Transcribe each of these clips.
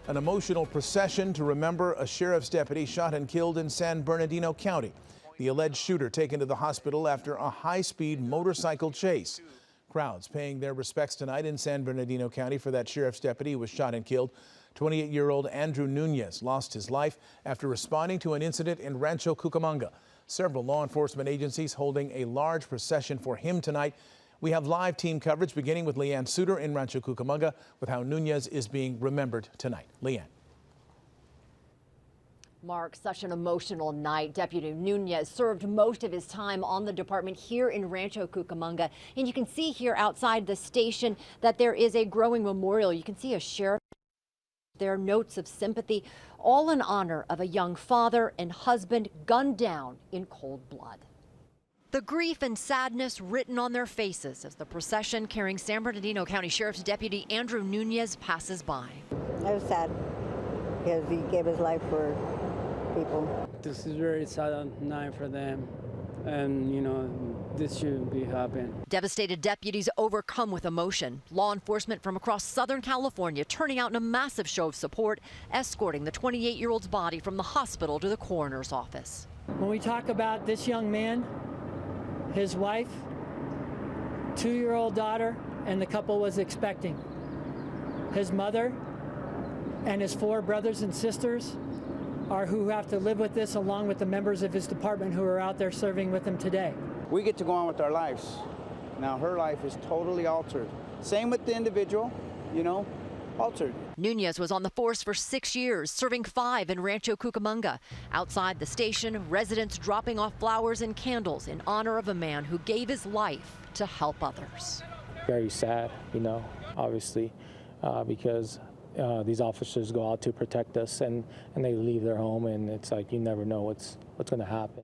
An emotional procession to remember a sheriff's deputy shot and killed in San Bernardino County. The alleged shooter taken to the hospital after a high-speed motorcycle chase. Crowds paying their respects tonight in San Bernardino County for that sheriff's deputy who was shot and killed. 28-year-old Andrew Nunez lost his life after responding to an incident in Rancho Cucamonga. Several law enforcement agencies holding a large procession for him tonight. We have live team coverage beginning with Leanne Suter in Rancho Cucamonga with how Nunez is being remembered tonight. Leanne. Mark, such an emotional night. Deputy Nunez served most of his time on the department here in Rancho Cucamonga. And you can see here outside the station that there is a growing memorial. You can see a sheriff. There are notes of sympathy, all in honor of a young father and husband gunned down in cold blood. The grief and sadness written on their faces as the procession carrying San Bernardino County Sheriff's Deputy Andrew Nunez passes by. I was sad because he gave his life for people. This is very sad night for them, and this shouldn't be happening. Devastated deputies overcome with emotion. Law enforcement from across Southern California turning out in a massive show of support, escorting the 28-year-old's body from the hospital to the coroner's office. When we talk about this young man, his wife, 2-year-old daughter, and the couple was expecting, his mother and his 4 brothers and sisters are who have to live with this, along with the members of his department who are out there serving with him today. We get to go on with our lives. Now her life is totally altered. Same with the individual, altered. Nunez was on the force for 6 years, serving 5 in Rancho Cucamonga. Outside the station, residents dropping off flowers and candles in honor of a man who gave his life to help others. Very sad, obviously, because these officers go out to protect us and they leave their home, and it's like you never know what's going to happen.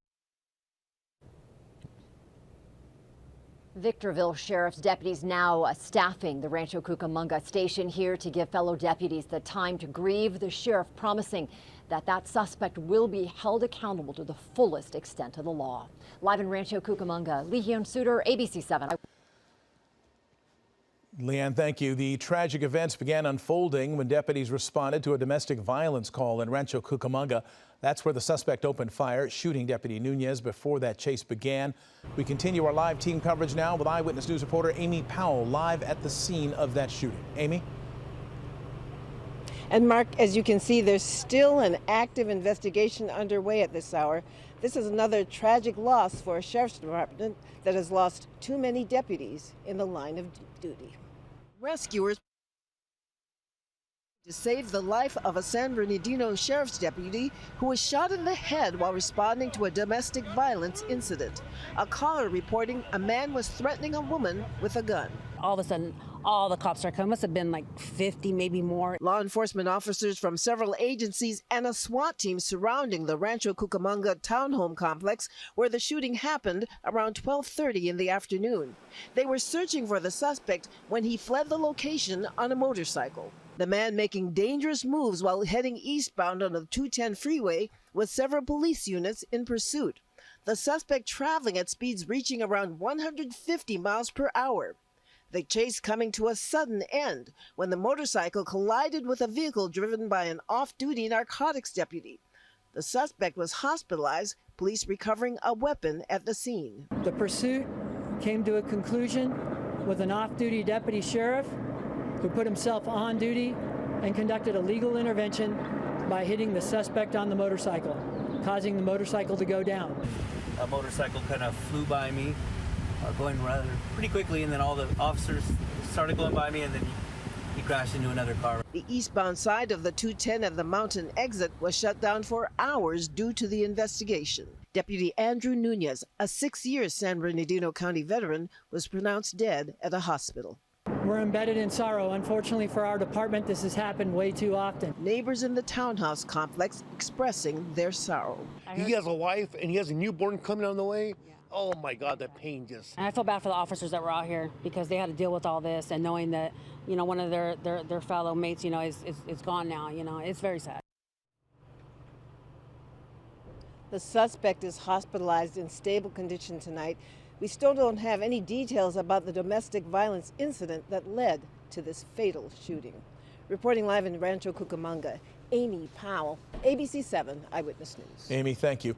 Victorville Sheriff's deputies now staffing the Rancho Cucamonga station here to give fellow deputies the time to grieve. The sheriff promising that that suspect will be held accountable to the fullest extent of the law. Live in Rancho Cucamonga, Leanne Suter, ABC 7. Leanne, thank you. The tragic events began unfolding when deputies responded to a domestic violence call in Rancho Cucamonga. That's where the suspect opened fire, shooting Deputy Nunez before that chase began. We continue our live team coverage now with Eyewitness News reporter Amy Powell live at the scene of that shooting. Amy? And Mark, as you can see, there's still an active investigation underway at this hour. This is another tragic loss for a sheriff's department that has lost too many deputies in the line of duty. Rescuers to save the life of a San Bernardino sheriff's deputy who was shot in the head while responding to a domestic violence incident. A caller reporting a man was threatening a woman with a gun. All of a sudden, all the cops are coming. Must have been like 50, maybe more. Law enforcement officers from several agencies and a SWAT team surrounding the Rancho Cucamonga townhome complex where the shooting happened around 12:30 in the afternoon. They were searching for the suspect when he fled the location on a motorcycle. The man making dangerous moves while heading eastbound on the 210 freeway with several police units in pursuit. The suspect traveling at speeds reaching around 150 miles per hour. The chase coming to a sudden end when the motorcycle collided with a vehicle driven by an off-duty narcotics deputy. The suspect was hospitalized, police recovering a weapon at the scene. The pursuit came to a conclusion with an off-duty deputy sheriff who put himself on duty and conducted a legal intervention by hitting the suspect on the motorcycle, causing the motorcycle to go down. A motorcycle kind of flew by me, going rather pretty quickly, and then all the officers started going by me, and then he crashed into another car. The eastbound side of the 210 at the mountain exit was shut down for hours due to the investigation. Deputy Andrew Nunez, a 6-year San Bernardino County veteran, was pronounced dead at a hospital. We're embedded in sorrow. Unfortunately for our department, this has happened way too often. Neighbors in the townhouse complex expressing their sorrow. He has a wife and he has a newborn coming on the way. Yeah. Oh my God, that pain just. And I feel bad for the officers that were out here because they had to deal with all this and knowing that, one of their fellow mates, is gone now. It's very sad. The suspect is hospitalized in stable condition tonight. We still don't have any details about the domestic violence incident that led to this fatal shooting. Reporting live in Rancho Cucamonga, Amy Powell, ABC 7 Eyewitness News. Amy, thank you.